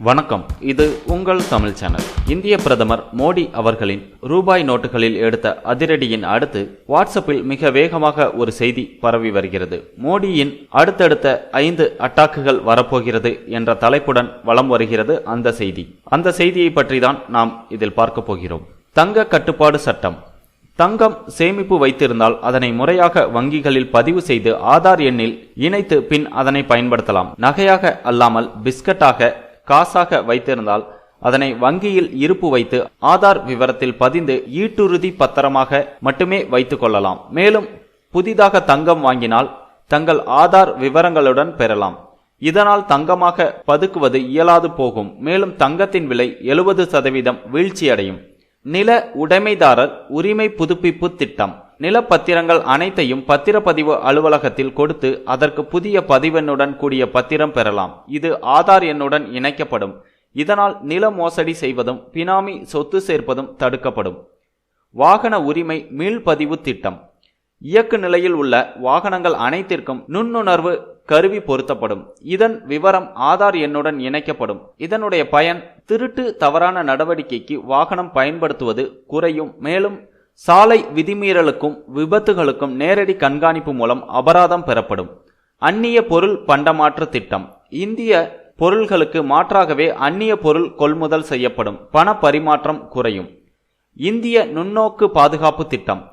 வணக்கம். இது உங்கள் தமிழ் சேனல். இந்திய பிரதமர் மோடி அவர்களின் ரூபாய் நோட்டுகளில் எடுத்த அதிரடியின் அடுத்து வாட்ஸ்அப்பில் மிக வேகமாக ஒரு செய்தி பரவி வருகிறது. மோடியின் அடுத்தடுத்த 5 அட்டாக்குகள் வரப்போகிறது என்ற தலைப்புடன் வலம் வருகிறது அந்த செய்தி. அந்த செய்தியை பற்றி தான் நாம் இதில் பார்க்க போகிறோம். தங்க கட்டுப்பாடு சட்டம். தங்கம் சேமிப்பு வைத்திருந்தால் அதனை முறையாக வங்கிகளில் பதிவு செய்து ஆதார் எண்ணில் இணைத்து பின் அதனை பயன்படுத்தலாம். நகையாக அல்லாமல் பிஸ்கட்டாக காசாக வைத்திருந்தால் அதனை வங்கியில் இருப்பு வைத்து ஆதார் விவரத்தில் பதிந்து ஈட்டுறுதி பத்திரமாக மட்டுமே வைத்துக் கொள்ளலாம். மேலும் புதிதாக தங்கம் வாங்கினால் தங்கள் ஆதார் விவரங்களுடன் பெறலாம். இதனால் தங்கமாக பதுக்குவது இயலாது போகும். மேலும் தங்கத்தின் விலை 70% வீழ்ச்சியடையும். நில உடைமைதாரர் உரிமை புதுப்பிப்பு திட்டம். நிலப்பத்திரங்கள் அனைத்தையும் பத்திரப்பதிவு அலுவலகத்தில் கொடுத்து அதற்கு புதிய பதிவெண்ணுடன் கூடிய பத்திரம் பெறலாம். இது ஆதார் எண்ணுடன் இணைக்கப்படும். இதனால் நில மோசடி செய்வதும் பினாமி சொத்து சேர்ப்பதும் தடுக்கப்படும். வாகன உரிமை மீள்பதிவு திட்டம். இயக்கு நிலையில் உள்ள வாகனங்கள் அனைத்திற்கும் நுண்ணுணர்வு கருவி பொருத்தப்படும். இதன் விவரம் ஆதார் எண்ணுடன் இணைக்கப்படும். இதனுடைய பயன் திருட்டு தவறான நடவடிக்கைக்கு வாகனம் பயன்படுத்துவது குறையும். மேலும் சாலை விதிமீறலுக்கும் விபத்துகளுக்கும் நேரடி கண்காணிப்பு மூலம் அபராதம் பெறப்படும். அந்நிய பொருள் பண்டமாற்று திட்டம். இந்திய பொருள்களுக்கு மாற்றாகவே அந்நிய பொருள் கொள்முதல் செய்யப்படும். பண பரிமாற்றம் குறையும். இந்திய நுண்ணோக்கு பாதுகாப்பு திட்டம்.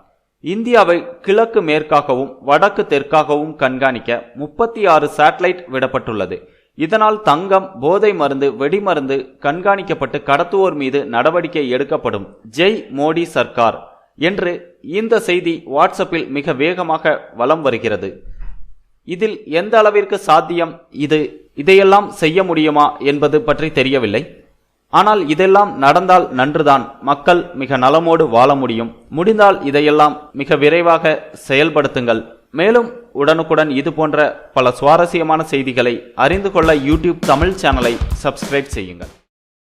இந்தியாவை கிழக்கு மேற்காகவும் வடக்கு தெற்காகவும் கண்காணிக்க 36 சேட்டலைட் விடப்பட்டுள்ளது. இதனால் தங்கம், போதை மருந்து, வெடிமருந்து கண்காணிக்கப்பட்டு கடத்துவோர் மீது நடவடிக்கை எடுக்கப்படும். ஜெய் மோடி சர்க்கார் என்று இந்த செய்தி வாட்ஸ்அப்பில் மிக வேகமாக வலம் வருகிறது. இதில் எந்த அளவிற்கு சாத்தியம், இதையெல்லாம் செய்ய முடியுமா என்பது பற்றி தெரியவில்லை. ஆனால் இதெல்லாம் நடந்தால் நன்றுதான். மக்கள் மிக நலமோடு வாழ முடியும். முடிந்தால் இதையெல்லாம் மிக விரைவாக செயல்படுத்துங்கள். மேலும் உடனுக்குடன் இது போன்ற பல சுவாரஸ்யமான செய்திகளை அறிந்து கொள்ள யூடியூப் தமிழ் சேனலை சப்ஸ்கிரைப் செய்யுங்கள்.